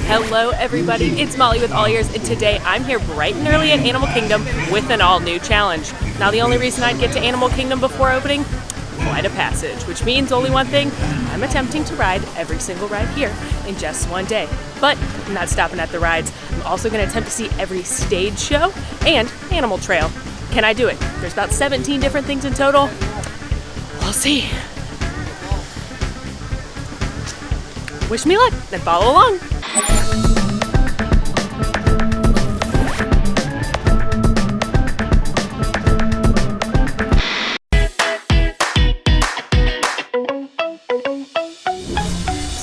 Hello everybody, it's Molly with AllEars, and today I'm here bright and early at Animal Kingdom with an all-new challenge. Now the only reason I'd get to Animal Kingdom before opening, Flight of Passage, which means only one thing: I'm attempting to ride every single ride here in just one day. But I'm not stopping at the rides. I'm also going to attempt to see every stage show and animal trail. Can I do it? There's about 17 different things in total. We'll see. Wish me luck and follow along.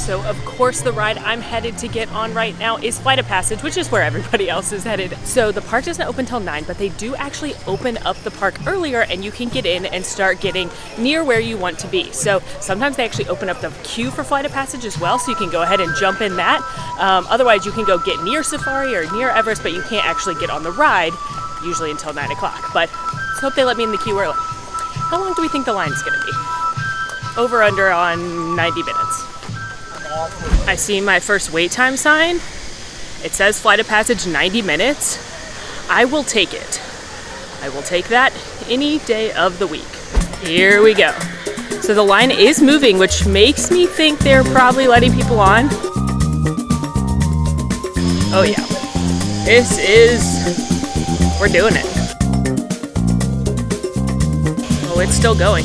So of course the ride I'm headed to get on right now is Flight of Passage, which is where everybody else is headed. So the park doesn't open till 9, but they do actually open up the park earlier and you can get in and start getting near where you want to be. So sometimes they actually open up the queue for Flight of Passage as well, so you can go ahead and jump in that. Otherwise you can go get near Safari or near Everest, but you can't actually get on the ride usually until 9 o'clock. But let's hope they let me in the queue early. How long do we think the line is going to be? Over under on 90 minutes. I see my first wait time sign. It says Flight of Passage 90 minutes. I will take it. I will take that any day of the week. Here we go. So the line is moving, which makes me think they're probably letting people on. Oh yeah. We're doing it. Oh, it's still going.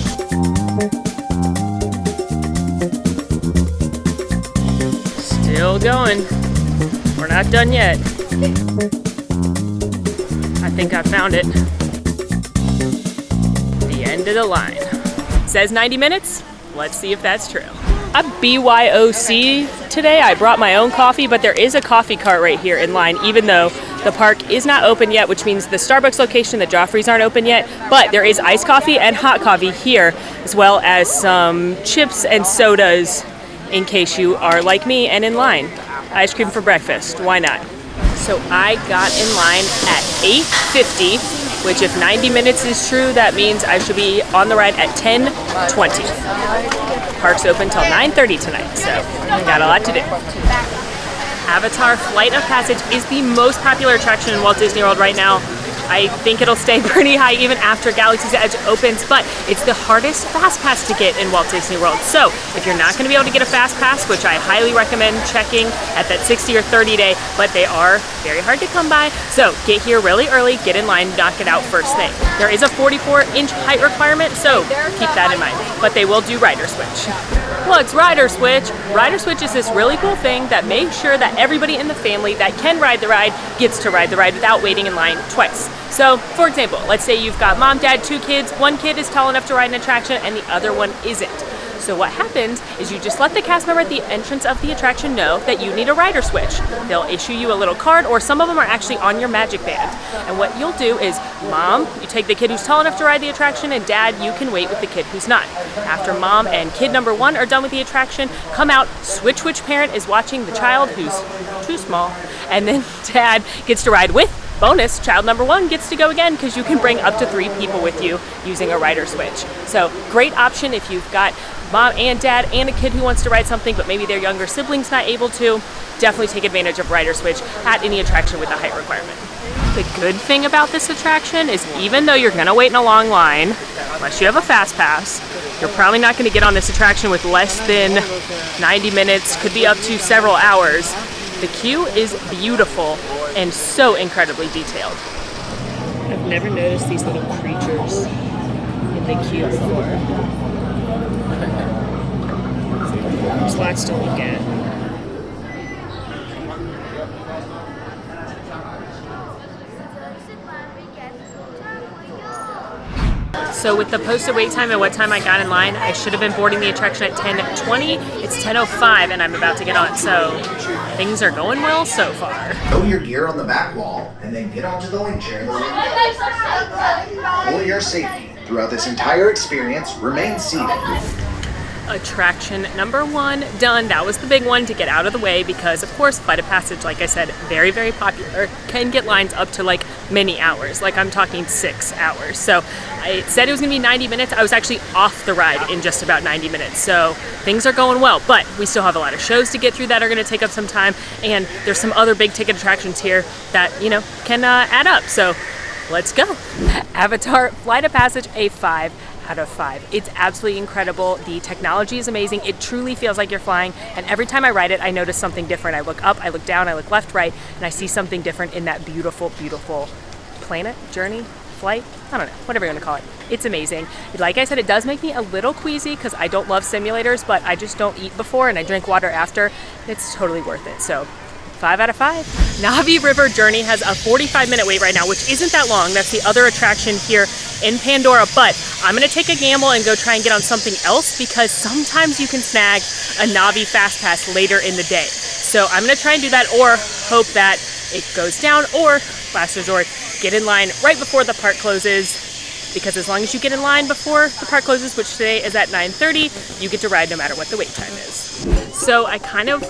Still going. We're not done yet. I think I found it. The end of the line. It says 90 minutes. Let's see if that's true. A BYOC today. I brought my own coffee, but there is a coffee cart right here in line, even though the park is not open yet, which means the Starbucks location, the Joffrey's, aren't open yet. But there is iced coffee and hot coffee here, as well as some chips and sodas in case you are like me and in line. Ice cream for breakfast, why not? So I got in line at 8:50, which if 90 minutes is true, that means I should be on the ride at 10:20. Park's open till 9:30 tonight, so I got a lot to do. Avatar Flight of Passage is the most popular attraction in Walt Disney World right now. I think it'll stay pretty high even after Galaxy's Edge opens, but it's the hardest Fast Pass to get in Walt Disney World. So if you're not going to be able to get a Fast Pass, which I highly recommend checking at that 60 or 30 day, but they are very hard to come by. So get here really early, get in line, knock it out first thing. There is a 44-inch height requirement, so keep that in mind. But they will do Rider Switch. What's Rider Switch? Rider Switch is this really cool thing that makes sure that everybody in the family that can ride the ride gets to ride the ride without waiting in line twice. So, for example, let's say you've got mom, dad, 2 kids. One kid is tall enough to ride an attraction and the other one isn't. So what happens is you just let the cast member at the entrance of the attraction know that you need a rider switch. They'll issue you a little card, or some of them are actually on your magic band. And what you'll do is, mom, you take the kid who's tall enough to ride the attraction, and dad, you can wait with the kid who's not. After mom and kid number 1 are done with the attraction, come out, switch which parent is watching the child who's too small, and then dad gets to ride with. Bonus, child number 1 gets to go again because you can bring up to 3 people with you using a rider switch. So great option if you've got mom and dad and a kid who wants to ride something, but maybe their younger sibling's not able to. Definitely take advantage of rider switch at any attraction with a height requirement. The good thing about this attraction is even though you're gonna wait in a long line, unless you have a fast pass, you're probably not gonna get on this attraction with less than 90 minutes, could be up to several hours. The queue is beautiful and so incredibly detailed. I've never noticed these little creatures in the queue before. There's lots to look at. So with the posted wait time and what time I got in line, I should have been boarding the attraction at 10:20. It's 10:05 and I'm about to get on, so things are going well so far. Throw your gear on the back wall and then get onto the wing chair. For your safety, throughout this entire experience, remain seated. attraction number 1 done. That was the big one to get out of the way because, of course, Flight of Passage, like I said, very, very popular. Can get lines up to like many hours, like I'm talking 6 hours. So I said it was gonna be 90 minutes. I was actually off the ride in just about 90 minutes. So things are going well, but we still have a lot of shows to get through that are gonna take up some time. And there's some other big ticket attractions here that, you know, can add up. So let's go. Avatar Flight of Passage, a 5 out of 5. It's absolutely incredible. The technology is amazing. It truly feels like you're flying, and every time I ride it, I notice something different. I look up, I look down, I look left, right, and I see something different in that beautiful, beautiful planet, journey, flight, I don't know, whatever you want to call it. It's amazing. Like I said, it does make me a little queasy because I don't love simulators, but I just don't eat before and I drink water after. It's totally worth it. So 5 out of 5. Navi River Journey has a 45-minute wait right now, which isn't that long. That's the other attraction here in Pandora, but I'm gonna take a gamble and go try and get on something else because sometimes you can snag a Navi Fast Pass later in the day. So I'm gonna try and do that or hope that it goes down, or last resort, get in line right before the park closes, because as long as you get in line before the park closes, which today is at 9:30, you get to ride no matter what the wait time is. So I kind of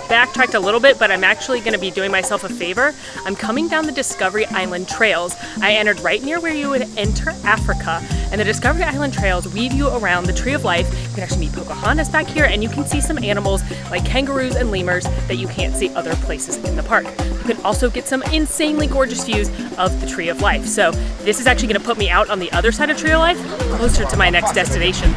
backtracked a little bit, but I'm actually going to be doing myself a favor. I'm coming down the Discovery Island trails. I entered right near where you would enter Africa, and the Discovery Island trails weave you around the Tree of Life. You can actually meet Pocahontas back here, and you can see some animals like kangaroos and lemurs that you can't see other places in the park. You can also get some insanely gorgeous views of the Tree of Life. So this is actually going to put me out on the other side of Tree of Life, closer to my next destination.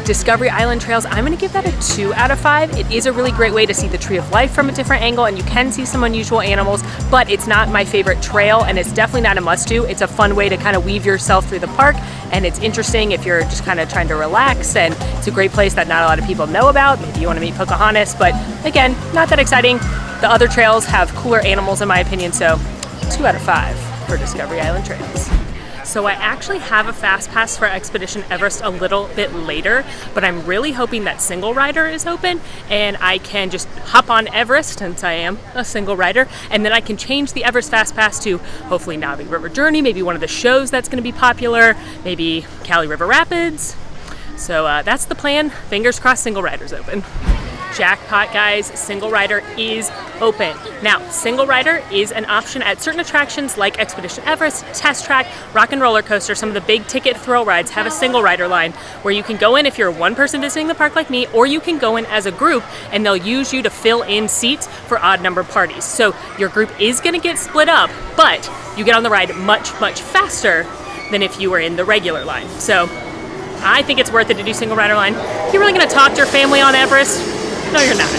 Discovery Island trails, I'm gonna give that a 2 out of 5. It is a really great way to see the Tree of Life from a different angle, and you can see some unusual animals, but it's not my favorite trail, and it's definitely not a must-do. It's a fun way to kind of weave yourself through the park, and it's interesting if you're just kind of trying to relax, and it's a great place that not a lot of people know about. Maybe you wanna meet Pocahontas, but again, not that exciting. The other trails have cooler animals in my opinion, so 2 out of 5 for Discovery Island trails. So I actually have a fast pass for Expedition Everest a little bit later, but I'm really hoping that single rider is open and I can just hop on Everest, since I am a single rider, and then I can change the Everest fast pass to hopefully Navi River Journey, maybe one of the shows that's going to be popular, maybe Cali River Rapids. So that's the plan. Fingers crossed single rider's open. Jackpot, guys, single rider is open. Now, single rider is an option at certain attractions like Expedition Everest, Test Track, Rock and Roller Coaster. Some of the big ticket thrill rides have a single rider line where you can go in if you're one person visiting the park like me, or you can go in as a group and they'll use you to fill in seats for odd number parties. So your group is gonna get split up, but you get on the ride much, much faster than if you were in the regular line. So I think it's worth it to do single rider line. You're really gonna talk to your family on Everest? No, you're not.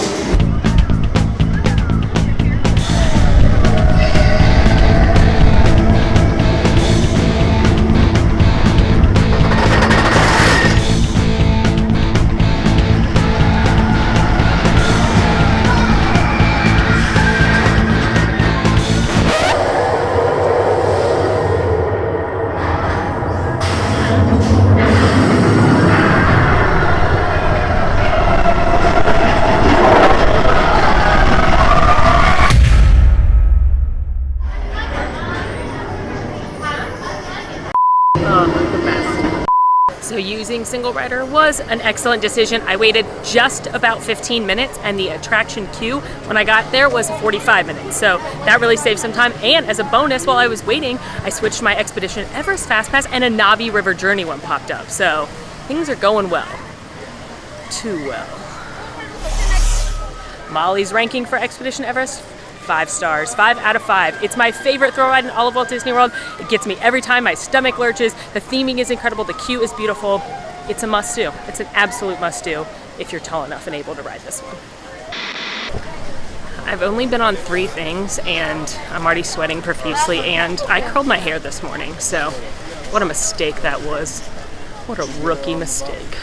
So using single rider was an excellent decision. I waited just about 15 minutes and the attraction queue when I got there was 45 minutes. So that really saved some time. And as a bonus, while I was waiting, I switched my Expedition Everest Fast Pass and a Navi River Journey one popped up. So things are going well. Too well. Molly's ranking for Expedition Everest, 5 stars, 5 out of 5. It's my favorite thrill ride in all of Walt Disney World. It gets me every time. My stomach lurches. The theming is incredible. The queue is beautiful. It's a must-do. It's an absolute must-do if you're tall enough and able to ride this one. I've only been on 3 things and I'm already sweating profusely, and I curled my hair this morning, so what a mistake that was. What a rookie mistake.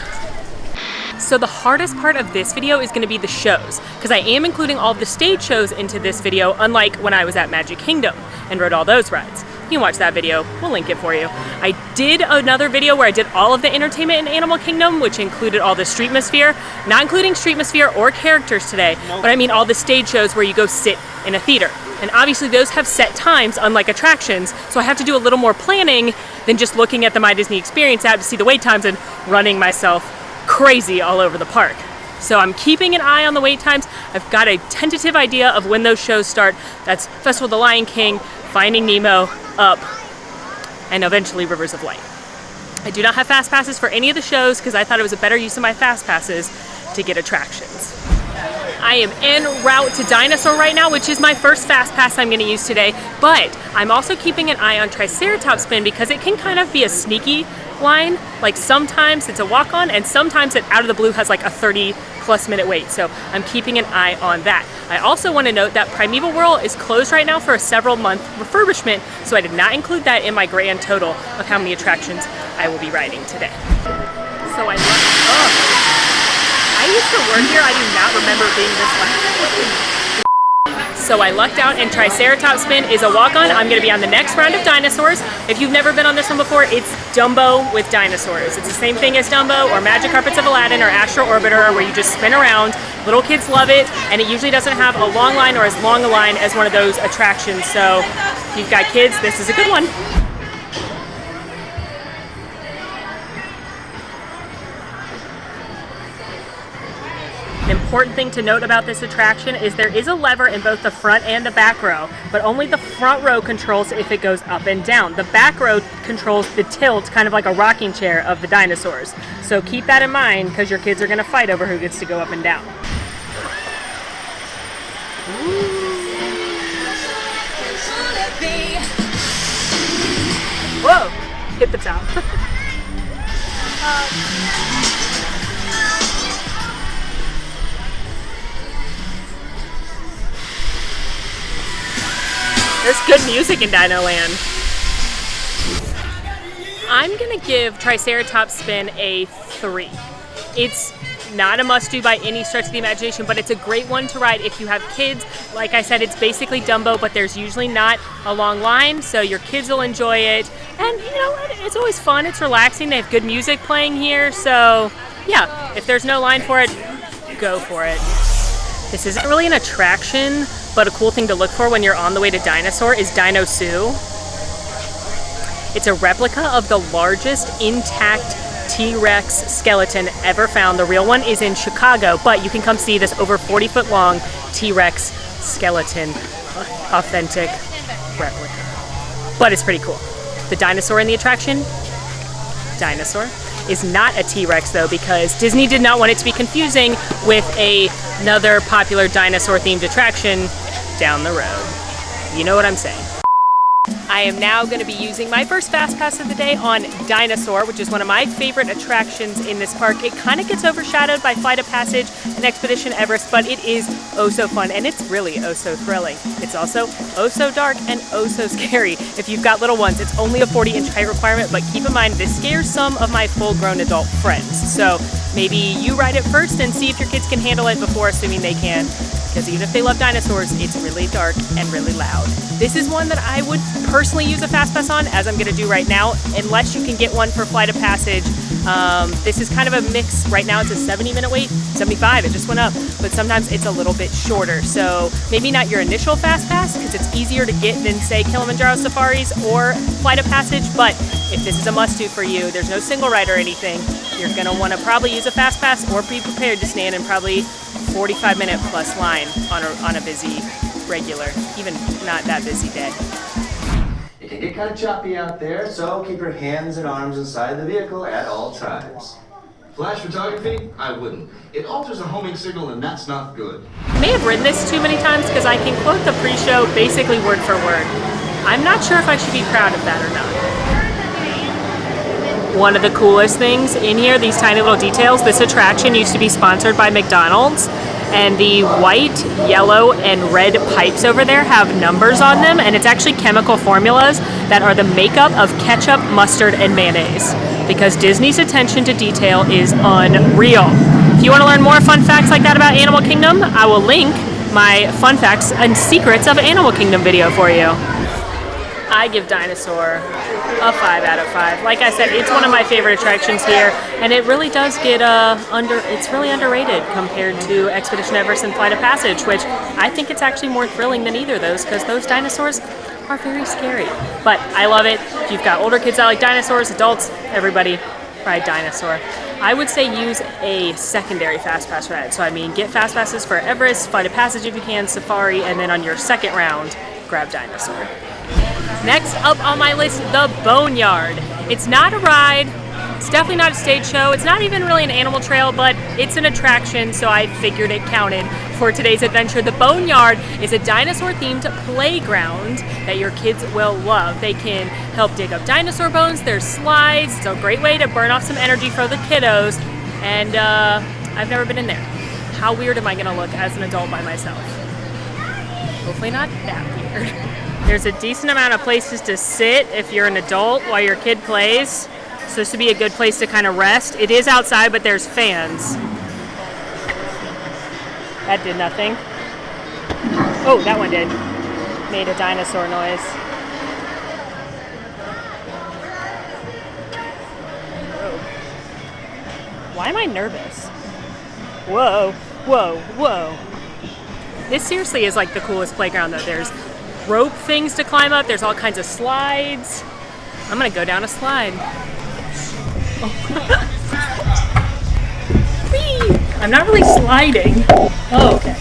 So the hardest part of this video is going to be the shows, because I am including all of the stage shows into this video, unlike when I was at Magic Kingdom and rode all those rides. You can watch that video, we'll link it for you. I did another video where I did all of the entertainment in Animal Kingdom, which included all the Streetmosphere, not including Streetmosphere or characters today, but I mean all the stage shows where you go sit in a theater. And obviously those have set times, unlike attractions, so I have to do a little more planning than just looking at the My Disney Experience app to see the wait times and running myself crazy all over the park. So I'm keeping an eye on the wait times. I've got a tentative idea of when those shows start. That's Festival of the Lion King, Finding Nemo, Up, and eventually Rivers of Light. I do not have fast passes for any of the shows because I thought it was a better use of my fast passes to get attractions. I am en route to Dinosaur right now, which is my first fast pass I'm going to use today, but I'm also keeping an eye on Triceratops Spin because it can kind of be a sneaky line. Like sometimes it's a walk-on and sometimes it out of the blue has like a 30+ minute wait, so I'm keeping an eye on that. I also want to note that Primeval Whirl is closed right now for a several month refurbishment, so I did not include that in my grand total of how many attractions I will be riding today. So I used to work here, I do not remember being this lucky. So I lucked out and Triceratops Spin is a walk-on. I'm going to be on the next round of dinosaurs. If you've never been on this one before, it's Dumbo with dinosaurs. It's the same thing as Dumbo or Magic Carpets of Aladdin or Astro Orbiter, where you just spin around. Little kids love it, and it usually doesn't have a long line or as long a line as one of those attractions. So if you've got kids, this is a good one. An important thing to note about this attraction is there is a lever in both the front and the back row, but only the front row controls if it goes up and down. The back row controls the tilt, kind of like a rocking chair of the dinosaurs. So keep that in mind because your kids are going to fight over who gets to go up and down. Whoa! Hit the top. There's good music in Dino Land. I'm gonna give Triceratops Spin a 3. It's not a must-do by any stretch of the imagination, but it's a great one to ride if you have kids. Like I said, it's basically Dumbo, but there's usually not a long line, so your kids will enjoy it. And you know, it's always fun, it's relaxing. They have good music playing here, so yeah, if there's no line for it, go for it. This isn't really an attraction, but a cool thing to look for when you're on the way to Dinosaur is Dino Zoo. It's a replica of the largest intact T-Rex skeleton ever found. The real one is in Chicago, but you can come see this over 40-foot long T-Rex skeleton, authentic replica. But it's pretty cool. The dinosaur in the attraction, Dinosaur, is not a T-Rex though, because Disney did not want it to be confusing with another popular dinosaur-themed attraction down the road. You know what I'm saying. I am now going to be using my first Fast Pass of the day on Dinosaur, which is one of my favorite attractions in this park. It kind of gets overshadowed by Flight of Passage and Expedition Everest, but it is oh so fun, and it's really oh so thrilling. It's also oh so dark and oh so scary. If you've got little ones, it's only a 40-inch height requirement, but keep in mind this scares some of my full-grown adult friends. So maybe you ride it first and see if your kids can handle it before assuming they can, because even if they love dinosaurs, it's really dark and really loud. This is one that I would personally use a Fast Pass on, as I'm going to do right now, unless you can get one for Flight of Passage. This is kind of a mix. Right now it's a 70-minute wait, 75, it just went up, but sometimes it's a little bit shorter. So maybe not your initial Fast Pass, because it's easier to get than, say, Kilimanjaro Safaris or Flight of Passage, but if this is a must-do for you, there's no single ride or anything, you're going to want to probably use a Fast Pass or be prepared to stand in probably 45-minute plus line on a busy, regular, even not that busy day. It can get kind of choppy out there, so keep your hands and arms inside the vehicle at all times. Flash photography? I wouldn't. It alters a homing signal, and that's not good. I may have ridden this too many times because I can quote the pre-show basically word for word. I'm not sure if I should be proud of that or not. One of the coolest things in here, these tiny little details, this attraction used to be sponsored by McDonald's, and the white, yellow, and red pipes over there have numbers on them, and it's actually chemical formulas that are the makeup of ketchup, mustard, and mayonnaise, because Disney's attention to detail is unreal. If you want to learn more fun facts like that about Animal Kingdom, I will link my fun facts and secrets of Animal Kingdom video for you. I give Dinosaur a 5 out of 5. Like I said, it's one of my favorite attractions here, and it really does get it's really underrated compared to Expedition Everest and Flight of Passage, which I think it's actually more thrilling than either of those, because those dinosaurs are very scary. But I love it. If you've got older kids that like dinosaurs, adults, everybody ride Dinosaur. I would say use a secondary fast pass for that. So I mean, get fast passes for Everest, Flight of Passage if you can, Safari, and then on your second round, grab Dinosaur. Next up on my list, the Boneyard. It's not a ride. It's definitely not a stage show. It's not even really an animal trail, but it's an attraction, so I figured it counted for today's adventure. The Boneyard is a dinosaur-themed playground that your kids will love. They can help dig up dinosaur bones. There's slides. It's a great way to burn off some energy for the kiddos. And I've never been in there. How weird am I gonna look as an adult by myself? Hopefully not that weird. There's a decent amount of places to sit if you're an adult while your kid plays. So this would be a good place to kind of rest. It is outside, but there's fans. That did nothing. Oh, that one did. Made a dinosaur noise. Whoa. Why am I nervous? Whoa, whoa, whoa. This seriously is like the coolest playground though. There's rope things to climb up. There's all kinds of slides. I'm gonna go down a slide. Whee! I'm not really sliding. Oh, okay.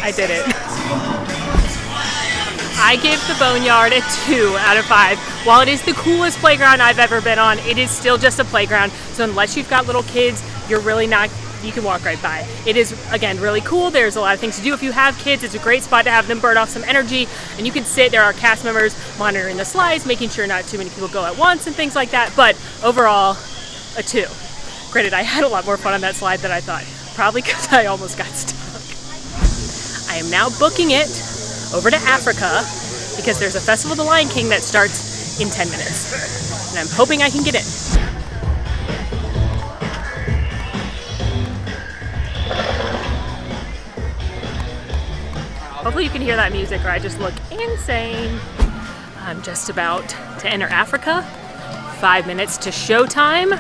I did it. I give the Boneyard a 2 out of 5. While it is the coolest playground I've ever been on, it is still just a playground. So unless you've got little kids, you're really not, you can walk right by. It is, again, really cool. There's a lot of things to do. If you have kids, it's a great spot to have them burn off some energy. And you can sit, there are cast members monitoring the slides, making sure not too many people go at once and things like that. But overall, a 2. Granted, I had a lot more fun on that slide than I thought. Probably because I almost got stuck. I am now booking it over to Africa because there's a Festival of the Lion King that starts in 10 minutes. And I'm hoping I can get in. Hopefully you can hear that music or I just look insane. I'm just about to enter Africa. 5 minutes to showtime.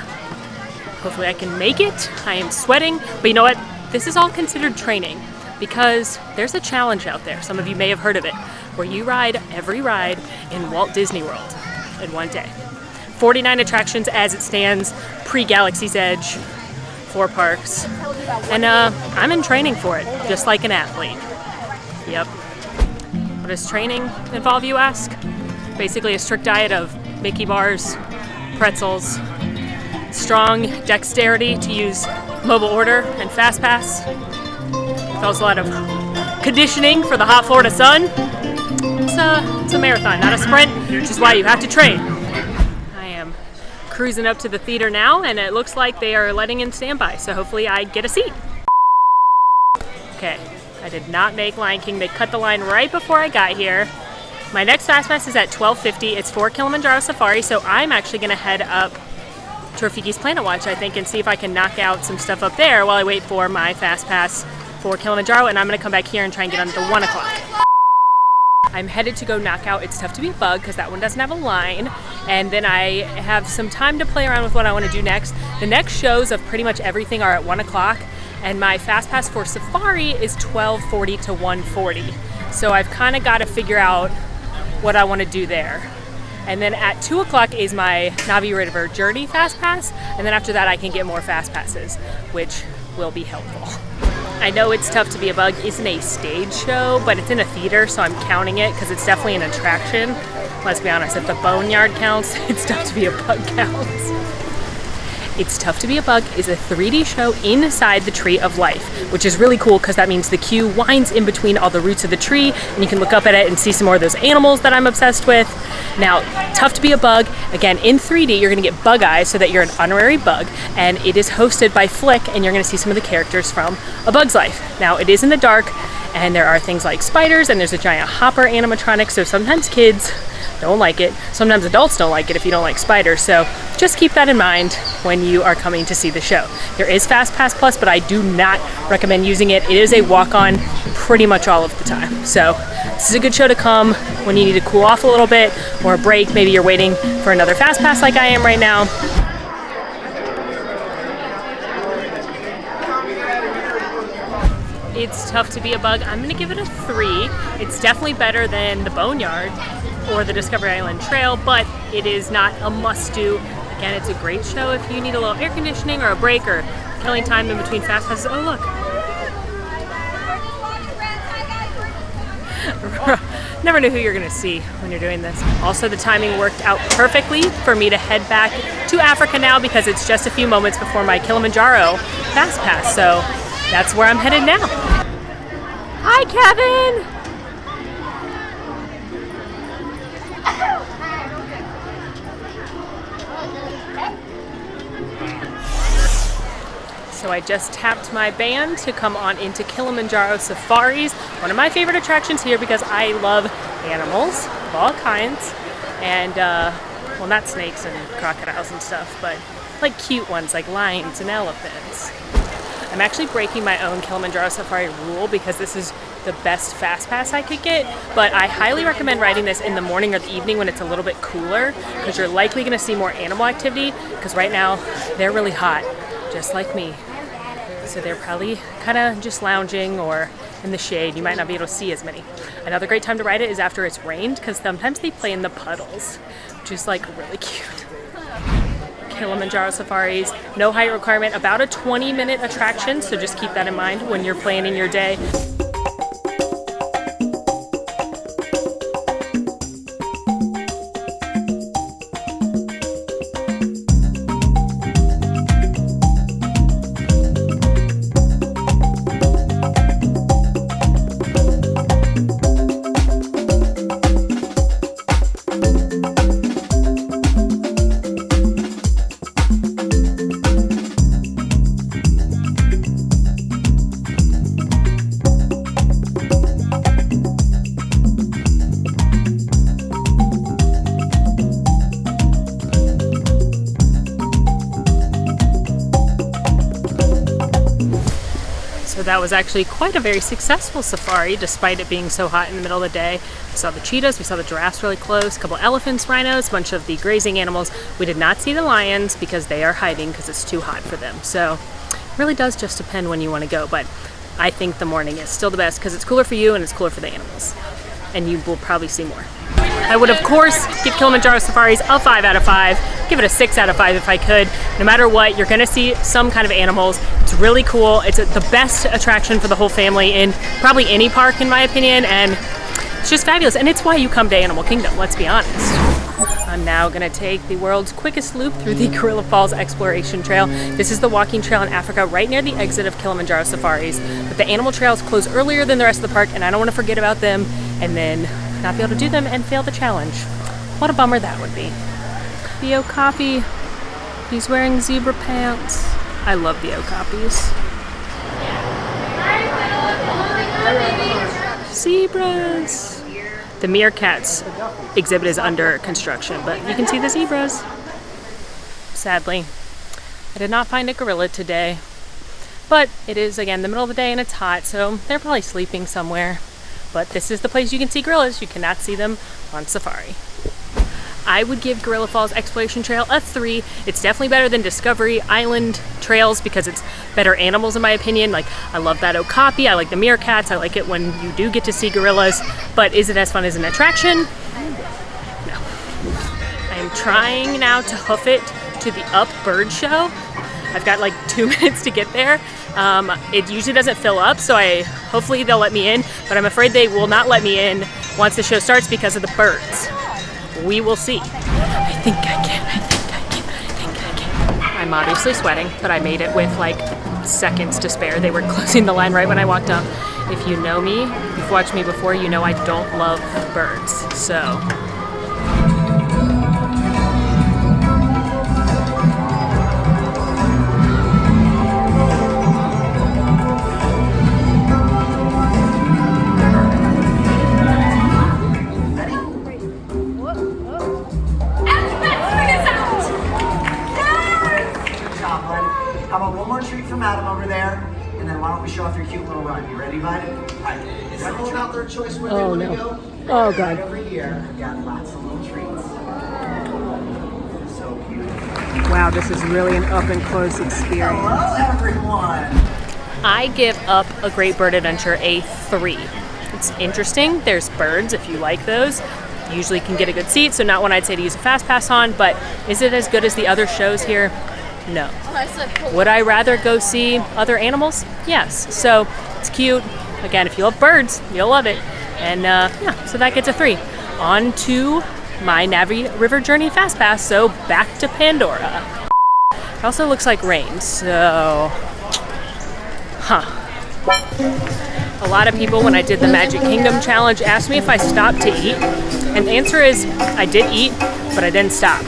Hopefully I can make it. I am sweating, but you know what? This is all considered training because there's a challenge out there. Some of you may have heard of it, where you ride every ride in Walt Disney World in one day. 49 attractions as it stands, pre-Galaxy's Edge, 4 parks. And I'm in training for it, just like an athlete. Yep. What does training involve, you ask? Basically a strict diet of Mickey bars, pretzels, strong dexterity to use mobile order and fast pass. There's a lot of conditioning for the hot Florida sun. It's a marathon, not a sprint, which is why you have to train. I am cruising up to the theater now, and it looks like they are letting in standby, so hopefully I get a seat. Okay, I did not make Lion King. They cut the line right before I got here. My next fast pass is at 12:50. It's for Kilimanjaro Safari, so I'm actually gonna head up to Rafiki's Planet Watch, I think, and see if I can knock out some stuff up there while I wait for my fast pass for Kilimanjaro, and I'm gonna come back here and try and get on the 1 o'clock. I'm headed to go knock out It's Tough to Be a Bug because that one doesn't have a line, and then I have some time to play around with what I want to do next. The next shows of pretty much everything are at 1 o'clock, and my fast pass for Safari is 12:40 to 1:40. So I've kind of got to figure out what I want to do there. And then at 2 o'clock is my Navi River Journey fast pass, and then after that I can get more fast passes, which will be helpful. I know It's Tough to Be a Bug isn't a stage show, but it's in a theater, so I'm counting it because it's definitely an attraction. Let's be honest, if the Boneyard counts, It's Tough to Be a Bug counts. It's Tough to Be a Bug is a 3D show inside the Tree of Life, which is really cool because that means the queue winds in between all the roots of the tree, and you can look up at it and see some more of those animals that I'm obsessed with. Now, Tough to Be a Bug, again, in 3D, you're gonna get bug eyes so that you're an honorary bug, and it is hosted by Flick, and you're gonna see some of the characters from A Bug's Life. Now, it is in the dark, and there are things like spiders, and there's a giant hopper animatronic, so sometimes kids don't like it. Sometimes adults don't like it if you don't like spiders, so just keep that in mind when you are coming to see the show. There is Fast Pass Plus, but I do not recommend using it. It is a walk-on pretty much all of the time. So this is a good show to come when you need to cool off a little bit or a break. Maybe you're waiting for another Fast Pass like I am right now. It's tough to be a bug. I'm gonna give it a 3. It's definitely better than the Boneyard or the Discovery Island Trail, but it is not a must-do. Again, it's a great show if you need a little air conditioning or a break or killing time in between fast passes. Oh, look. Never knew who you're gonna see when you're doing this. Also, the timing worked out perfectly for me to head back to Africa now because it's just a few moments before my Kilimanjaro fast pass. So that's where I'm headed now. Hi, Kevin. So I just tapped my band to come on into Kilimanjaro Safaris, one of my favorite attractions here because I love animals of all kinds, and well, not snakes and crocodiles and stuff, but like cute ones like lions and elephants. I'm actually breaking my own Kilimanjaro Safari rule because this is the best fast pass I could get, but I highly recommend riding this in the morning or the evening when it's a little bit cooler because you're likely going to see more animal activity because right now they're really hot, just like me. So they're probably kind of just lounging or in the shade. You might not be able to see as many. Another great time to ride it is after it's rained because sometimes they play in the puddles, which is like really cute. Kilimanjaro Safaris, no height requirement, about a 20-minute attraction, so just keep that in mind when you're planning your day. So that was actually quite a very successful safari despite it being so hot in the middle of the day. We saw the cheetahs, we saw the giraffes really close, a couple elephants, rhinos, a bunch of the grazing animals. We did not see the lions because they are hiding because it's too hot for them. So it really does just depend when you want to go, but I think the morning is still the best because it's cooler for you and it's cooler for the animals. And you will probably see more. I would, of course, give Kilimanjaro Safaris a 5 out of 5. Give it a 6 out of 5 if I could. No matter what, you're gonna see some kind of animals. It's really cool. It's the best attraction for the whole family in probably any park, in my opinion, and it's just fabulous. And it's why you come to Animal Kingdom, let's be honest. I'm now gonna take the world's quickest loop through the Gorilla Falls Exploration Trail. This is the walking trail in Africa right near the exit of Kilimanjaro Safaris. But the animal trails close earlier than the rest of the park, and I don't wanna forget about them and then not be able to do them and fail the challenge. What a bummer that would be. The Okapi, he's wearing zebra pants. I love the Okapis. Zebras. The meerkats exhibit is under construction, but you can see the zebras. Sadly, I did not find a gorilla today, but it is again the middle of the day and it's hot, so they're probably sleeping somewhere. But this is the place you can see gorillas. You cannot see them on safari. I would give Gorilla Falls Exploration Trail a 3. It's definitely better than Discovery Island trails because it's better animals in my opinion. Like, I love that okapi, I like the meerkats, I like it when you do get to see gorillas, but is it as fun as an attraction? No. I am trying now to hoof it to the Up Bird Show. I've got like 2 minutes to get there. It usually doesn't fill up, so hopefully they'll let me in, but I'm afraid they will not let me in once the show starts because of the birds. We will see. I think I can. I'm obviously sweating, but I made it with like seconds to spare. They were closing the line right when I walked up. If you know me, if you've watched me before, you know I don't love birds, so. Adam over there, and then why don't we show off your cute little run? You ready, bud? All right. Is that hold out their choice where they want to go? Oh, God. Every year, we got lots of little treats. So cute. Wow, this is really an up and close experience. Hello, everyone. I give Up a Great Bird Adventure A3. It's interesting. There's birds if you like those. You usually can get a good seat, so not one I'd say to use a fast pass on, but is it as good as the other shows here? No. Would I rather go see other animals? Yes. So it's cute. Again, if you love birds, you'll love it. And yeah, so that gets a 3. On to my Navi River Journey Fast Pass, so back to Pandora. It also looks like rain, so... A lot of people, when I did the Magic Kingdom challenge, asked me if I stopped to eat. And the answer is, I did eat, but I didn't stop.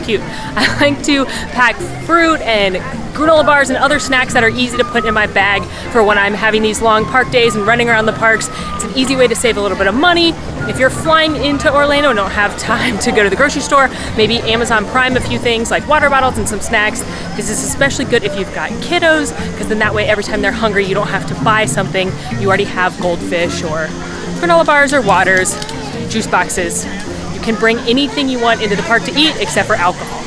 Cute. I like to pack fruit and granola bars and other snacks that are easy to put in my bag for when I'm having these long park days and running around the parks. It's an easy way to save a little bit of money. If you're flying into Orlando and don't have time to go to the grocery store, maybe Amazon Prime a few things like water bottles and some snacks. This is especially good if you've got kiddos, because then that way every time they're hungry you don't have to buy something. You already have goldfish or granola bars or waters, juice boxes. You can bring anything you want into the park to eat except for alcohol.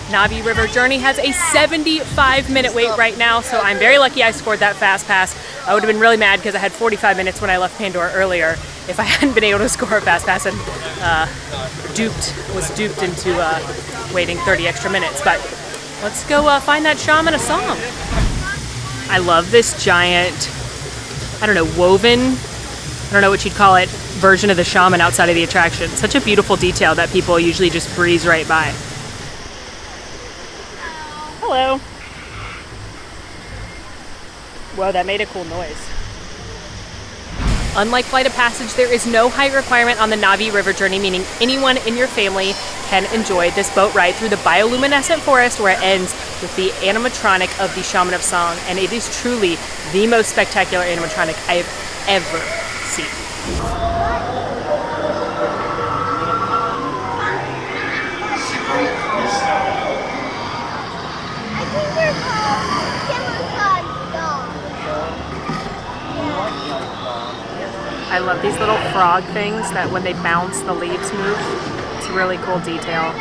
Navi River Journey has a 75-minute wait right now, so I'm very lucky I scored that fast pass. I would have been really mad because I had 45 minutes when I left Pandora earlier if I hadn't been able to score a fast pass and was duped into waiting 30 extra minutes. But let's go find that shaman a song. I love this giant, I don't know, woven, I don't know what you'd call it, version of the shaman outside of the attraction. Such a beautiful detail that people usually just breeze right by. Hello. Whoa, that made a cool noise. Unlike Flight of Passage, there is no height requirement on the Navi River Journey, meaning anyone in your family can enjoy this boat ride through the bioluminescent forest where it ends with the animatronic of the Shaman of Song, and it is truly the most spectacular animatronic I have ever seen. I love these little frog things that when they bounce, the leaves move. It's a really cool detail.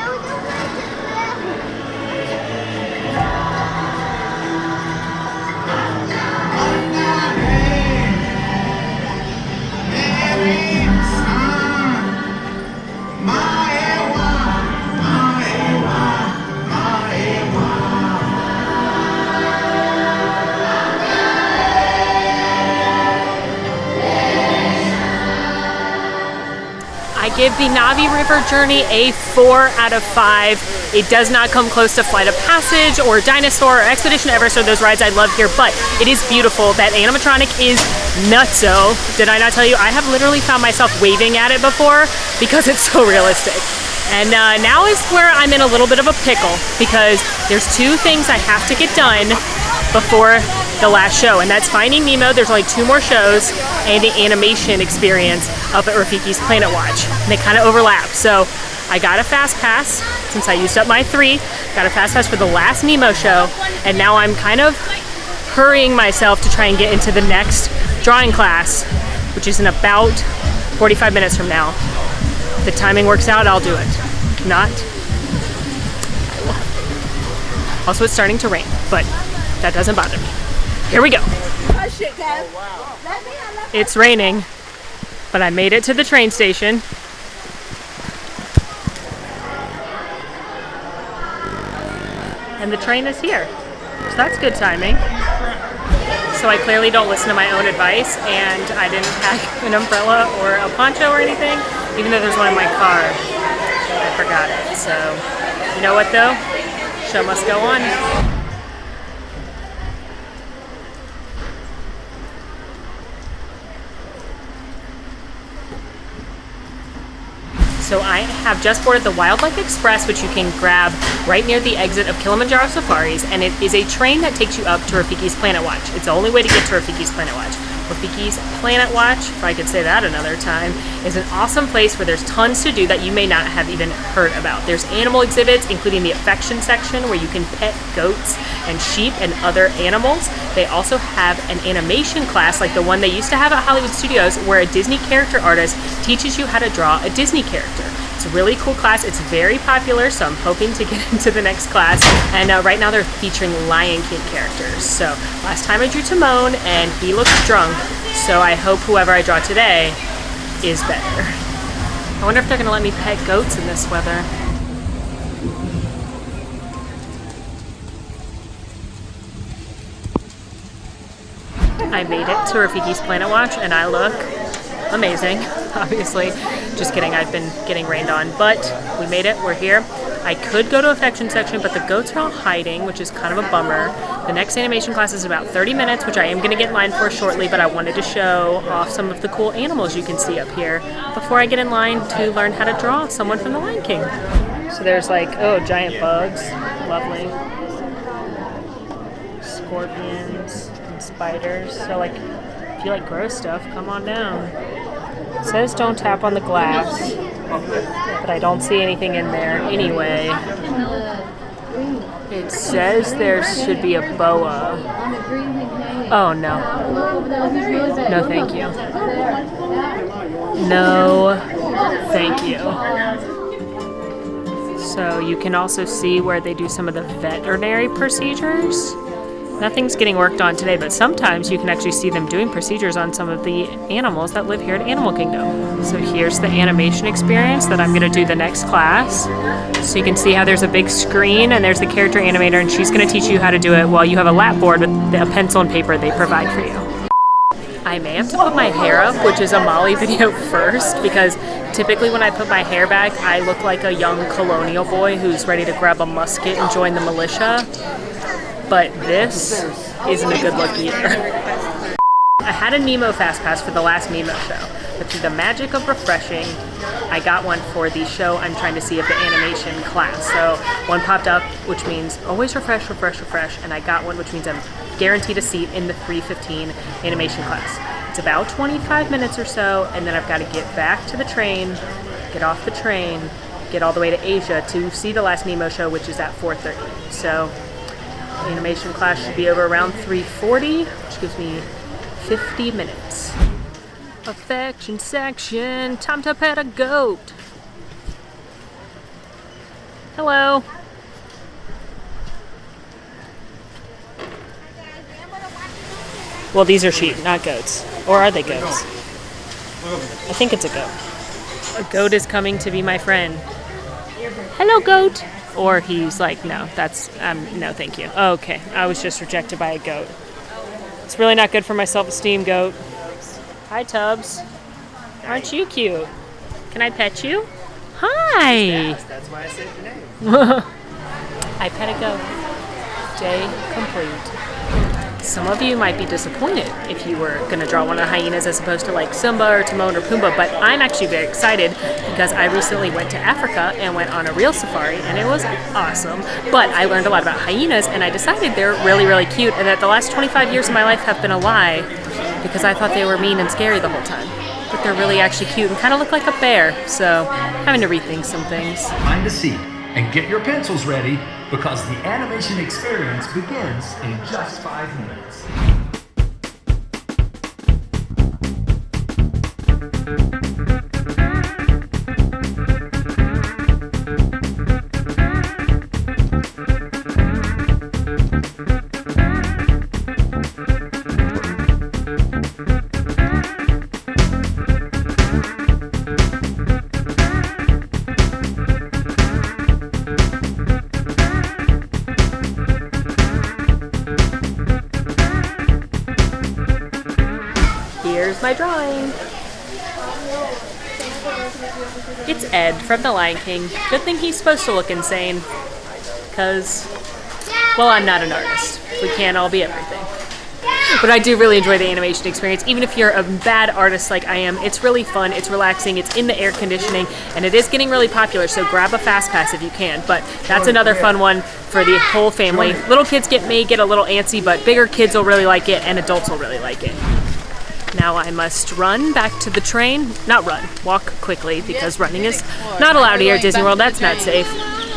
I give the Navi River Journey a 4 out of 5. It does not come close to Flight of Passage or Dinosaur or Expedition Everest or those rides I love here, but it is beautiful. That animatronic is nutso. Did I not tell you? I have literally found myself waving at it before because it's so realistic. And now is where I'm in a little bit of a pickle because there's 2 things I have to get done before the last show, and that's Finding Nemo. There's only 2 more shows, and the animation experience up at Rafiki's Planet Watch. And they kind of overlap. So I got a fast pass since I used up my 3. Got a fast pass for the last Nemo show, and now I'm kind of hurrying myself to try and get into the next drawing class, which is in about 45 minutes from now. If the timing works out, I'll do it. If not, I will. Also, it's starting to rain, but that doesn't bother me. Here we go. It's raining, but I made it to the train station. And the train is here. So that's good timing. So I clearly don't listen to my own advice, and I didn't pack an umbrella or a poncho or anything, even though there's one in my car. I forgot it. So, you know what though? Show must go on. So I have just boarded the Wildlife Express, which you can grab right near the exit of Kilimanjaro Safaris, and it is a train that takes you up to Rafiki's Planet Watch. It's the only way to get to Rafiki's Planet Watch. Rafiki's Planet Watch, if I could say that another time, is an awesome place where there's tons to do that you may not have even heard about. There's animal exhibits, including the affection section where you can pet goats and sheep and other animals. They also have an animation class like the one they used to have at Hollywood Studios where a Disney character artist teaches you how to draw a Disney character. It's a really cool class. It's very popular, so I'm hoping to get into the next class. And right now they're featuring Lion King characters. So last time I drew Timon and he looked drunk, so I hope whoever I draw today is better. I wonder if they're gonna let me pet goats in this weather. I made it to Rafiki's Planet Watch and I look amazing, obviously. Just kidding, I've been getting rained on, but we made it, we're here. I could go to affection section, but the goats are all hiding, which is kind of a bummer. The next animation class is about 30 minutes, which I am gonna get in line for shortly, but I wanted to show off some of the cool animals you can see up here before I get in line to learn how to draw someone from the Lion King. So there's like, oh, giant bugs, lovely. Scorpions and spiders, so like, if you like gross stuff, come on down. It says don't tap on the glass, but I don't see anything in there anyway. It says there should be a boa. Oh no. No thank you. No thank you. So you can also see where they do some of the veterinary procedures. Nothing's getting worked on today, but sometimes you can actually see them doing procedures on some of the animals that live here at Animal Kingdom. So here's the animation experience that I'm gonna do the next class. So you can see how there's a big screen and there's the character animator, and she's gonna teach you how to do it while you have a lap board with a pencil and paper they provide for you. I may have to put my hair up, which is a Molly video first, because typically when I put my hair back, I look like a young colonial boy who's ready to grab a musket and join the militia. But this isn't a good look either. I had a Nemo Fast Pass for the last Nemo show, but through the magic of refreshing, I got one for the show I'm trying to see of the animation class. So one popped up, which means always refresh, refresh, refresh, and I got one, which means I'm guaranteed a seat in the 3:15 animation class. It's about 25 minutes or so, and then I've got to get back to the train, get off the train, get all the way to Asia to see the last Nemo show, which is at 4:30. So the animation class should be over around 3:40, which gives me 50 minutes. Affection section, time to pet a goat. Hello. Well, these are sheep, not goats. Or are they goats? I think it's a goat. A goat is coming to be my friend. Hello, goat. Or he's like, no, that's, no, thank you. Okay, I was just rejected by a goat. It's really not good for my self-esteem, goat. Hi, Tubbs. Aren't you cute? Can I pet you? Hi. That's why I said your name. I pet a goat. Day complete. Some of you might be disappointed if you were going to draw one of the hyenas as opposed to like Simba or Timon or Pumbaa, but I'm actually very excited because I recently went to Africa and went on a real safari and it was awesome. But I learned a lot about hyenas and I decided they're really, really cute and that the last 25 years of my life have been a lie because I thought they were mean and scary the whole time. But they're really actually cute and kind of look like a bear, so I'm having to rethink some things. Find a seat and get your pencils ready because the animation experience begins in just 5 minutes. Here's my drawing. It's Ed from The Lion King. Good thing he's supposed to look insane. Because, well, I'm not an artist. We can't all be everything. But I do really enjoy the animation experience. Even if you're a bad artist like I am, it's really fun, it's relaxing, it's in the air conditioning, and it is getting really popular, so grab a fast pass if you can. But that's another fun one for the whole family. Little kids may get a little antsy, but bigger kids will really like it, and adults will really like it. Now I must run back to the train. Not run, walk quickly, because running is not allowed here at Disney World. That's not safe.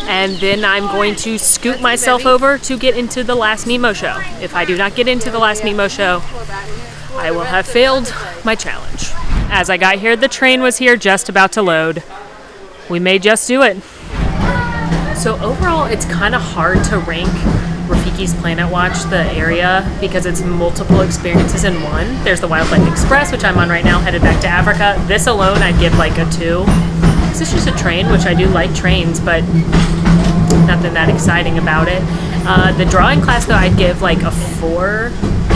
And then I'm going to scoot myself over to get into the last Nemo show. If I do not get into the last Nemo show, I will have failed my challenge. As I got here, the train was here just about to load. we may just do it. So overall, it's kind of hard to rank Rafiki's Planet Watch, the area, because it's multiple experiences in one. There's the Wildlife Express, which I'm on right now, headed back to Africa. This alone, I'd give like a 2. This is just a train, which I do like trains, but nothing that exciting about it. The drawing class, though, I'd give like a 4,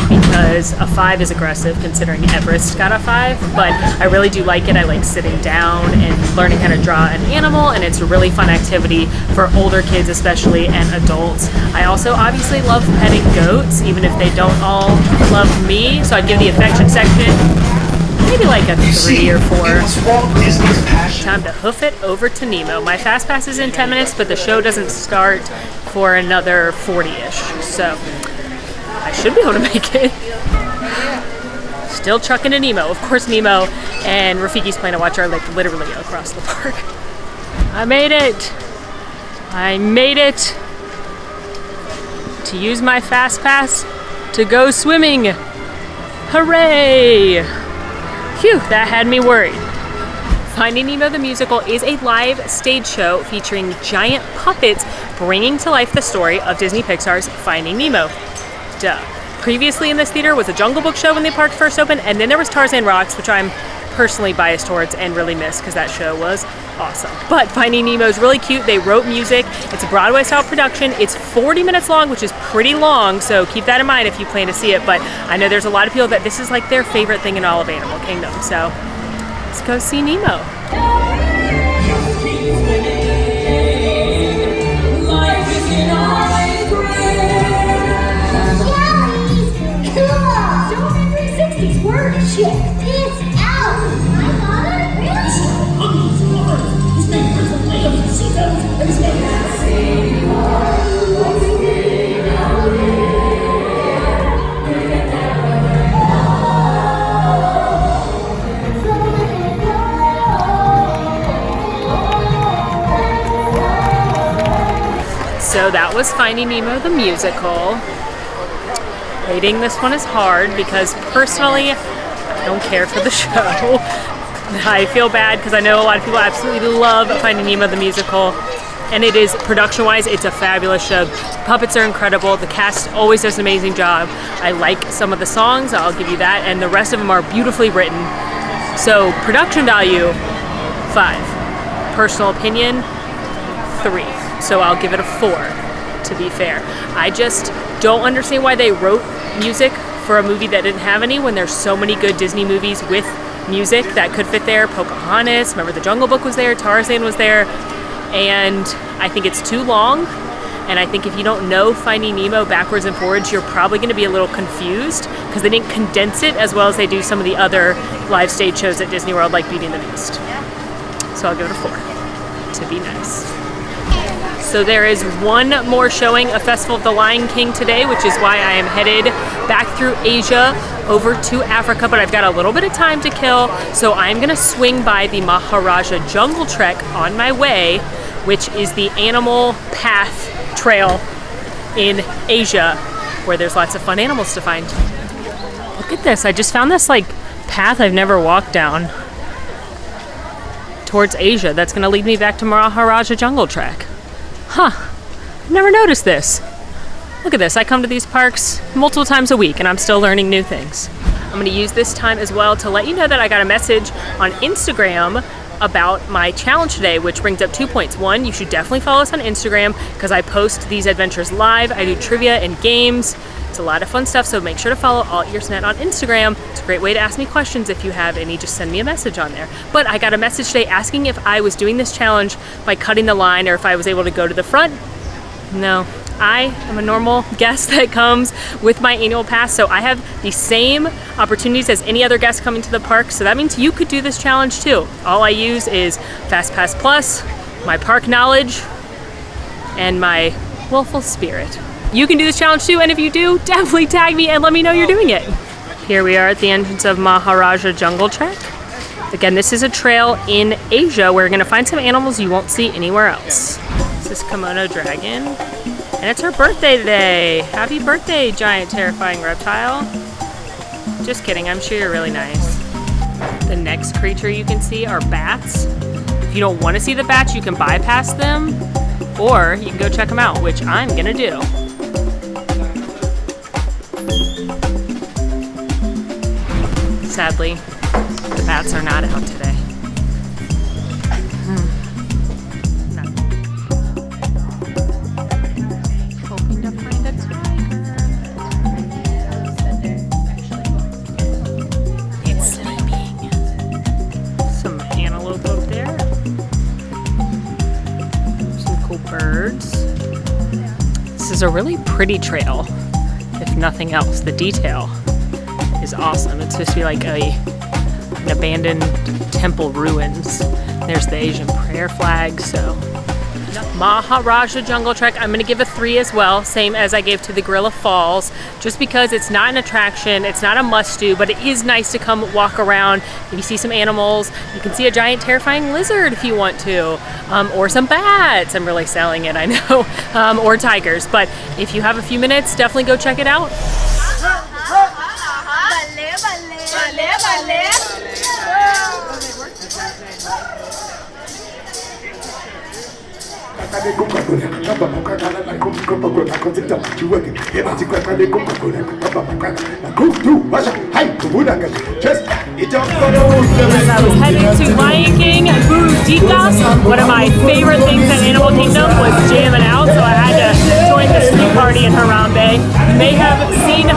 because a 5 is aggressive considering Everest got a 5, but I really do like it. I like sitting down and learning how to draw an animal, and it's a really fun activity for older kids especially and adults. I also obviously love petting goats, even if they don't all love me, so I'd give the affection section maybe like a 3 or 4. Time to hoof it over to Nemo. My fast pass is in 10 minutes, but the show doesn't start for another 40-ish, so I should be able to make it. Still trucking to Nemo. Of course, Nemo and Rafiki's Planet Watch are like literally across the park. I made it. I made it to use my fast pass to go swimming. Hooray! Phew, that had me worried. Finding Nemo the Musical is a live stage show featuring giant puppets bringing to life the story of Disney Pixar's Finding Nemo. Duh. Previously in this theater was a Jungle Book show when the park first opened, and then there was Tarzan Rocks, which I'm personally biased towards and really miss because that show was awesome. But Finding Nemo is really cute. They wrote music. It's a Broadway-style production. It's 40 minutes long, which is pretty long, so keep that in mind if you plan to see it. But I know there's a lot of people that this is like their favorite thing in all of Animal Kingdom, so let's go see Nemo. Check this out! My father? Really? His name is the Lamb of Seafood, and his name is So that was Finding Nemo the Musical. Rating this one is hard because personally, I don't care for the show. I feel bad because I know a lot of people absolutely love Finding Nemo the Musical, and it is, production-wise, it's a fabulous show. Puppets are incredible. The cast always does an amazing job. I like some of the songs, I'll give you that, and the rest of them are beautifully written. So production value, 5. Personal opinion, 3. So I'll give it a 4, to be fair. I just don't understand why they wrote music for a movie that didn't have any when there's so many good Disney movies with music that could fit there. Pocahontas, remember the Jungle Book was there, Tarzan was there, and I think it's too long, and I think if you don't know Finding Nemo backwards and forwards, you're probably going to be a little confused because they didn't condense it as well as they do some of the other live stage shows at Disney World like Beauty and the Beast. So I'll give it a 4, to be nice. So there is one more showing of Festival of the Lion King today, which is why I am headed back through Asia over to Africa, but I've got a little bit of time to kill, so I'm gonna swing by the Maharajah Jungle Trek on my way, which is the animal path trail in Asia, where there's lots of fun animals to find. Look at this, I just found this like path I've never walked down towards Asia. That's gonna lead me back to Maharajah Jungle Trek. Huh, never noticed this. Look at this, I come to these parks multiple times a week and I'm still learning new things. I'm gonna use this time as well to let you know that I got a message on Instagram about my challenge today, which brings up 2 points. 1, you should definitely follow us on Instagram because I post these adventures live. I do trivia and games. It's a lot of fun stuff, so make sure to follow AllEars.net on Instagram. It's a great way to ask me questions if you have any. Just send me a message on there. But I got a message today asking if I was doing this challenge by cutting the line or if I was able to go to the front. No, I am a normal guest that comes with my annual pass, so I have the same opportunities as any other guest coming to the park, so that means you could do this challenge too. All I use is FastPass Plus, my park knowledge, and my willful spirit. You can do this challenge too, and if you do, definitely tag me and let me know you're doing it. Here we are at the entrance of Maharajah Jungle Trek. Again, this is a trail in Asia where you're gonna find some animals you won't see anywhere else. This is Komodo dragon, and it's her birthday today. Happy birthday, giant terrifying reptile. Just kidding, I'm sure you're really nice. The next creature you can see are bats. If you don't want to see the bats, you can bypass them, or you can go check them out, which I'm gonna do. Sadly, the bats are not out today. Hoping to find a tiger. It's sleeping. Some antelope up there. Some cool birds. This is a really pretty trail, if nothing else. The detail is awesome. It's supposed to be like an abandoned temple ruins. There's the Asian prayer flag. So Maharajah Jungle Trek, I'm gonna give a 3 as well, same as I gave to the Gorilla Falls, just because it's not an attraction, it's not a must-do, but it is nice to come walk around. You see some animals, you can see a giant terrifying lizard if you want to, or some bats. I'm really selling it, I know, or tigers. But if you have a few minutes, definitely go check it out. As I was heading to Lion King and Burudika, one of my favorite things at Animal Kingdom was jamming out, so I had to join the street party in Harambe. You may have seen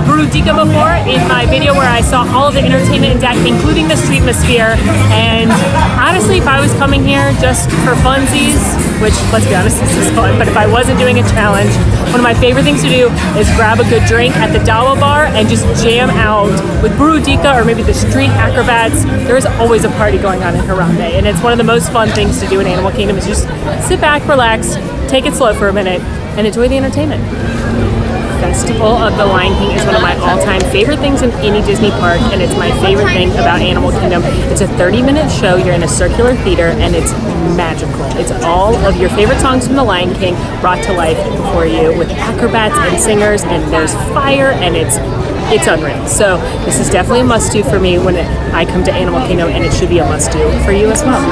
Burudika before in my video where I saw all of the entertainment in deck, including the Streetmosphere. And honestly, if I was coming here just for funsies, which, let's be honest, this is fun, but if I wasn't doing a challenge, one of my favorite things to do is grab a good drink at the Dawa bar and just jam out with Burudika or maybe the Street Acrobats. There is always a party going on in Harambe, and it's one of the most fun things to do in Animal Kingdom is just sit back, relax, take it slow for a minute, and enjoy the entertainment. Festival of the Lion King is one of my all-time favorite things in any Disney park, and it's my favorite thing about Animal Kingdom. It's a 30-minute show. You're in a circular theater, and it's magical. It's all of your favorite songs from the Lion King brought to life before you with acrobats and singers, and there's fire, and it's unreal. So this is definitely a must-do for me when I come to Animal Kingdom, and it should be a must-do for you as well.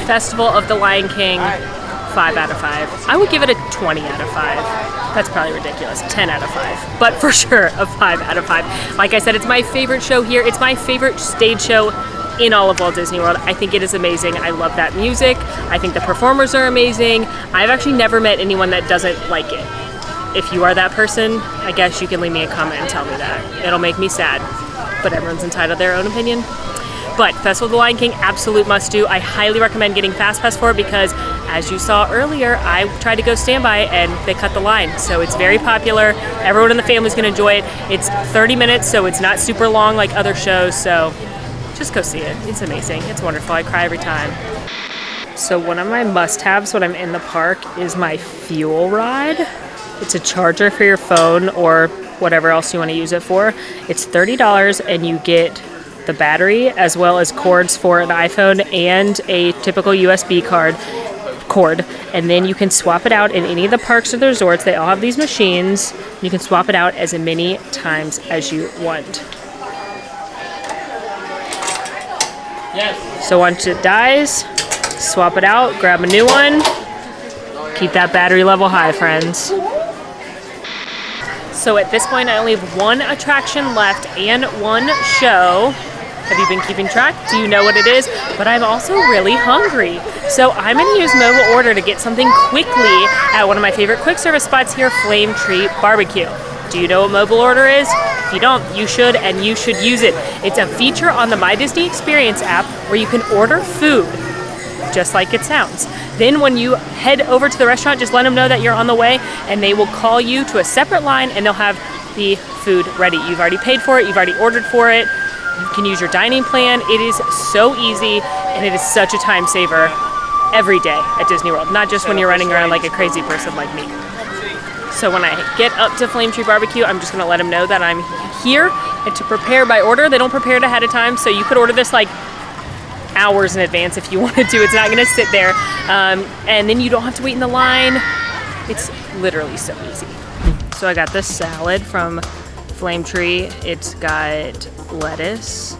Festival of the Lion King, 5 out of 5. I would give it a 20 out of 5. That's probably ridiculous. 10 out of 5. But for sure, a 5 out of 5. Like I said, it's my favorite show here. It's my favorite stage show in all of Walt Disney World. I think it is amazing. I love that music. I think the performers are amazing. I've actually never met anyone that doesn't like it. If you are that person, I guess you can leave me a comment and tell me that. It'll make me sad. But everyone's entitled to their own opinion. But Festival of the Lion King, absolute must-do. I highly recommend getting Fast Pass for it because, as you saw earlier, I tried to go standby and they cut the line. So it's very popular. Everyone in the family is going to enjoy it. It's 30 minutes, so it's not super long like other shows. So just go see it. It's amazing. It's wonderful. I cry every time. So one of my must-haves when I'm in the park is my fuel rod. It's a charger for your phone or whatever else you want to use it for. It's $30 and you get the battery as well as cords for an iPhone and a typical USB cord, and then you can swap it out in any of the parks or the resorts. They all have these machines. You can swap it out as many times as you want. Yes. So once it dies, swap it out, grab a new one. Keep that battery level high, friends. So at this point, I only have one attraction left and one show. Have you been keeping track? Do you know what it is? But I'm also really hungry. So I'm gonna use mobile order to get something quickly at one of my favorite quick service spots here, Flame Tree Barbecue. Do you know what mobile order is? If you don't, you should, and you should use it. It's a feature on the My Disney Experience app where you can order food just like it sounds. Then when you head over to the restaurant, just let them know that you're on the way, and they will call you to a separate line, and they'll have the food ready. You've already paid for it, you've already ordered for it. You can use your dining plan. It is so easy, and it is such a time saver every day at Disney World, not just when you're running around like a crazy person like me. So when I get up to Flame Tree Barbecue, I'm just gonna let them know that I'm here and to prepare by order. They don't prepare it ahead of time, so you could order this like hours in advance if you wanted to. It's not gonna sit there. And then you don't have to wait in the line. It's literally so easy. So I got this salad from Flame Tree. It's got lettuce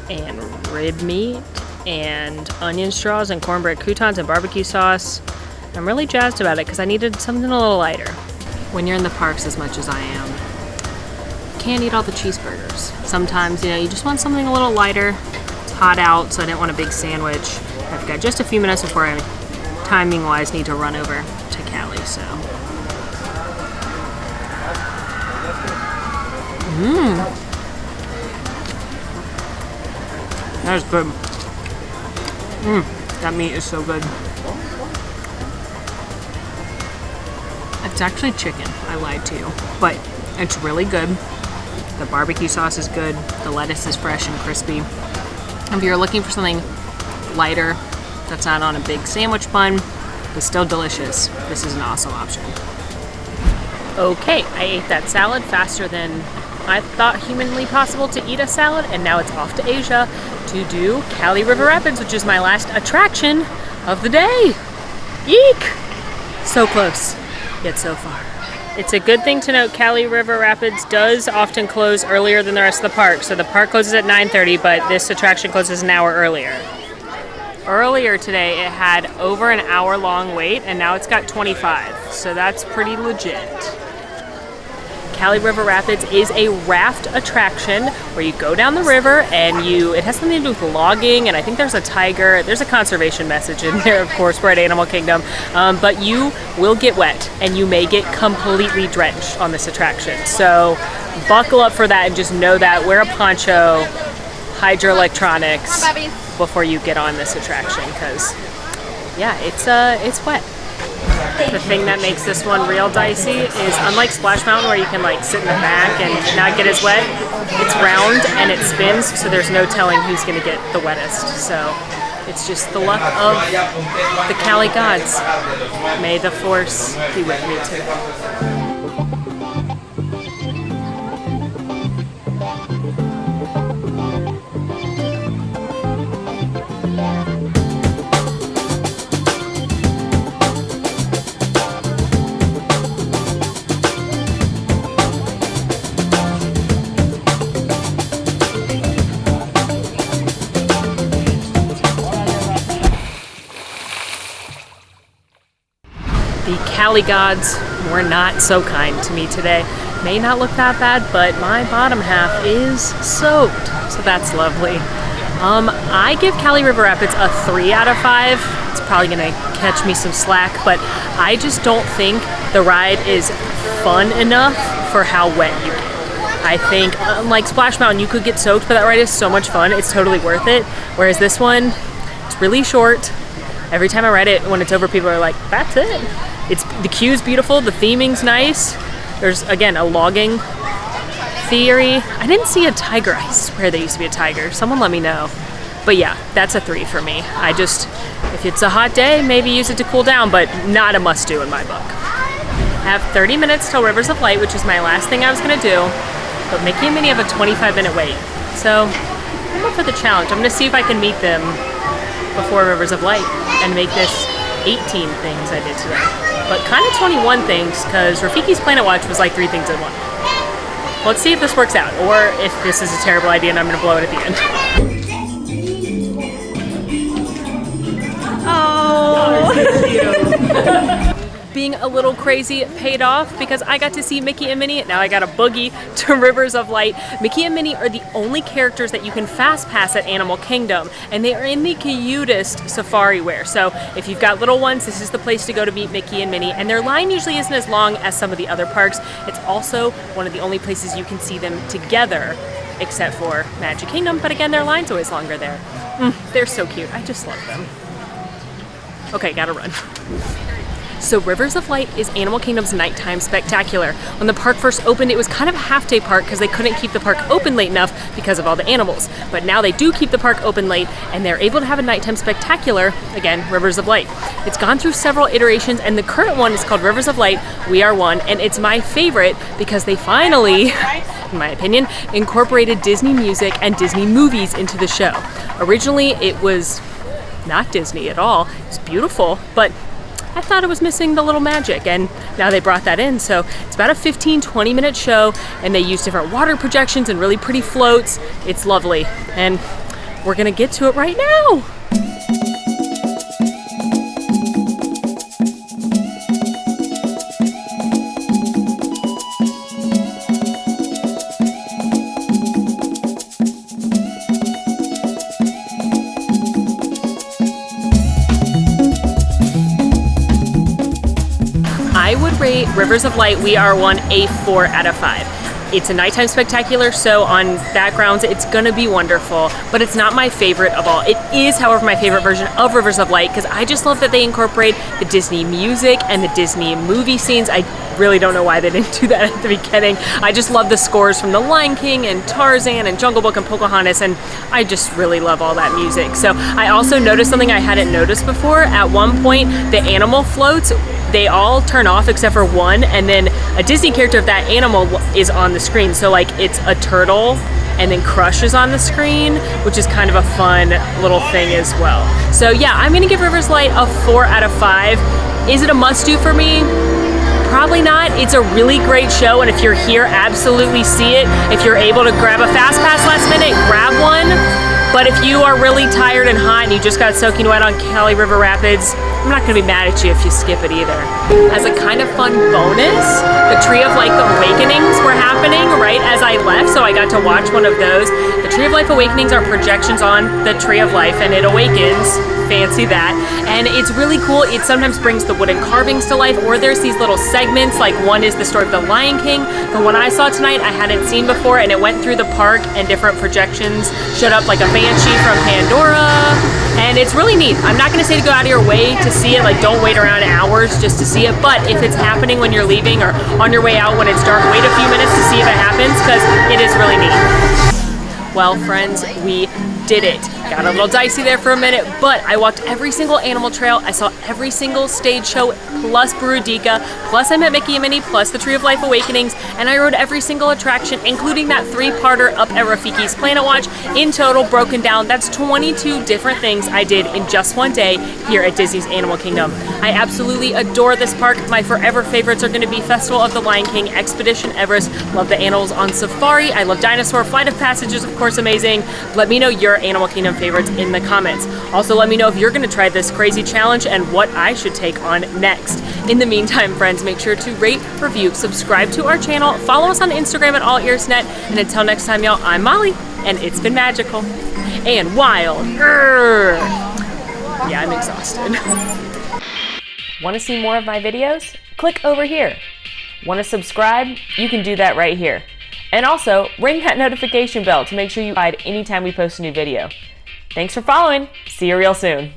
and rib meat and onion straws and cornbread croutons and barbecue sauce. I'm really jazzed about it because I needed something a little lighter. When you're in the parks as much as I am, you can't eat all the cheeseburgers. Sometimes, you just want something a little lighter. It's hot out, so I didn't want a big sandwich. I've got just a few minutes before I, timing-wise, need to run over to Cali, so. That is good. That meat is so good. It's actually chicken, I lied to you, but it's really good. The barbecue sauce is good, the lettuce is fresh and crispy. If you're looking for something lighter that's not on a big sandwich bun, but still delicious, this is an awesome option. Okay, I ate that salad faster than I thought humanly possible to eat a salad, and now it's off to Asia to do Cali River Rapids, which is my last attraction of the day. Eek! So close, yet so far. It's a good thing to note Cali River Rapids does often close earlier than the rest of the park. So the park closes at 9:30, but this attraction closes an hour earlier. Earlier today, it had over an hour-long wait, and now it's got 25, so that's pretty legit. Cali River Rapids is a raft attraction where you go down the river and it has something to do with logging, and I think there's a tiger. There's a conservation message in there, of course, we're at Animal Kingdom, but you will get wet and you may get completely drenched on this attraction. So buckle up for that and just know that, wear a poncho, hide your electronics before you get on this attraction, because yeah, it's wet. The thing that makes this one real dicey is, unlike Splash Mountain where you can like sit in the back and not get as wet, it's round and it spins, so there's no telling who's gonna get the wettest. So it's just the luck of the Cali gods. May the force be with me today. The Cali gods were not so kind to me today. May not look that bad, but my bottom half is soaked, so that's lovely. I give Cali River Rapids a 3 out of 5. It's probably gonna catch me some slack, but I just don't think the ride is fun enough for how wet you get. I think, unlike Splash Mountain, you could get soaked, but that ride is so much fun, it's totally worth it. Whereas this one, it's really short. Every time I ride it, when it's over, people are like, that's it. The queue's beautiful, the theming's nice. There's, again, a logging theory. I didn't see a tiger. I swear there used to be a tiger. Someone let me know. But yeah, that's a 3 for me. If it's a hot day, maybe use it to cool down, but not a must-do in my book. I have 30 minutes till Rivers of Light, which is my last thing I was gonna do, but Mickey and Minnie have a 25-minute wait. So I'm up for the challenge. I'm gonna see if I can meet them before Rivers of Light and make this 18 things I did today. But kind of 21 things, because Rafiki's Planet Watch was like 3 things in one. Let's see if this works out, or if this is a terrible idea and I'm gonna blow it at the end. Oh, being a little crazy paid off because I got to see Mickey and Minnie. Now I got a boogie to Rivers of Light. Mickey and Minnie are the only characters that you can fast pass at Animal Kingdom, and they are in the cutest safari wear. So if you've got little ones, this is the place to go to meet Mickey and Minnie, and their line usually isn't as long as some of the other parks. It's also one of the only places you can see them together, except for Magic Kingdom, but again, their line's always longer there. They're so cute. I just love them. Okay, gotta run. So Rivers of Light is Animal Kingdom's nighttime spectacular. When the park first opened, it was kind of a half-day park because they couldn't keep the park open late enough because of all the animals. But now they do keep the park open late, and they're able to have a nighttime spectacular, again, Rivers of Light. It's gone through several iterations, and the current one is called Rivers of Light, We Are One, and it's my favorite because they finally, in my opinion, incorporated Disney music and Disney movies into the show. Originally, it was not Disney at all. It's beautiful, but I thought it was missing the little magic, and now they brought that in. So it's about a 15-20 minute show, and they use different water projections and really pretty floats. It's lovely, and we're gonna get to it right now. I would rate Rivers of Light We Are One a 4 out of 5. It's a nighttime spectacular, so on that grounds, it's gonna be wonderful, but it's not my favorite of all. It is, however, my favorite version of Rivers of Light because I just love that they incorporate the Disney music and the Disney movie scenes. I really don't know why they didn't do that at the beginning. I just love the scores from The Lion King and Tarzan and Jungle Book and Pocahontas, and I just really love all that music. So I also noticed something I hadn't noticed before. At one point, the animal floats, they all turn off except for one, and then a Disney character of that animal is on the screen. So like it's a turtle, and then Crush is on the screen, which is kind of a fun little thing as well. So yeah, I'm gonna give Rivers Light a 4 out of 5. Is it a must-do for me? Probably not. It's a really great show, and if you're here, absolutely see it. If you're able to grab a fast pass last minute, grab one. But if you are really tired and hot and you just got soaking wet on Cali River Rapids, I'm not gonna be mad at you if you skip it either. As a kind of fun bonus, the Tree of Life Awakenings were happening right as I left, so I got to watch one of those. The Tree of Life Awakenings are projections on the Tree of Life, and it awakens. Fancy that. And it's really cool. It sometimes brings the wooden carvings to life, or there's these little segments, like one is the story of the Lion King. The one I saw tonight I hadn't seen before, and it went through the park, and different projections showed up, like a Banshee from Pandora, and it's really neat. I'm not gonna say to go out of your way to see it, like don't wait around hours just to see it, but if it's happening when you're leaving or on your way out when it's dark, wait a few minutes to see if it happens, because it is really neat. Well, friends, we did it. Got a little dicey there for a minute, but I walked every single animal trail. I saw every single stage show, plus Burudika, plus I met Mickey and Minnie, plus the Tree of Life Awakenings, and I rode every single attraction, including that 3-parter up at Rafiki's Planet Watch. In total, broken down, that's 22 different things I did in just one day here at Disney's Animal Kingdom. I absolutely adore this park. My forever favorites are going to be Festival of the Lion King, Expedition Everest, love the animals on safari, I love Dinosaur, Flight of Passage is of course amazing. Let me know your Animal Kingdom favorites in the comments. Also, let me know if you're going to try this crazy challenge and what I should take on next. In the meantime, friends, make sure to rate, review, subscribe to our channel, follow us on Instagram at AllEars.net, and until next time, y'all, I'm Molly, and it's been magical and wild. Yeah, I'm exhausted. Want to see more of my videos? Click over here. Want to subscribe? You can do that right here. And also, ring that notification bell to make sure you're notified anytime we post a new video. Thanks for following. See you real soon.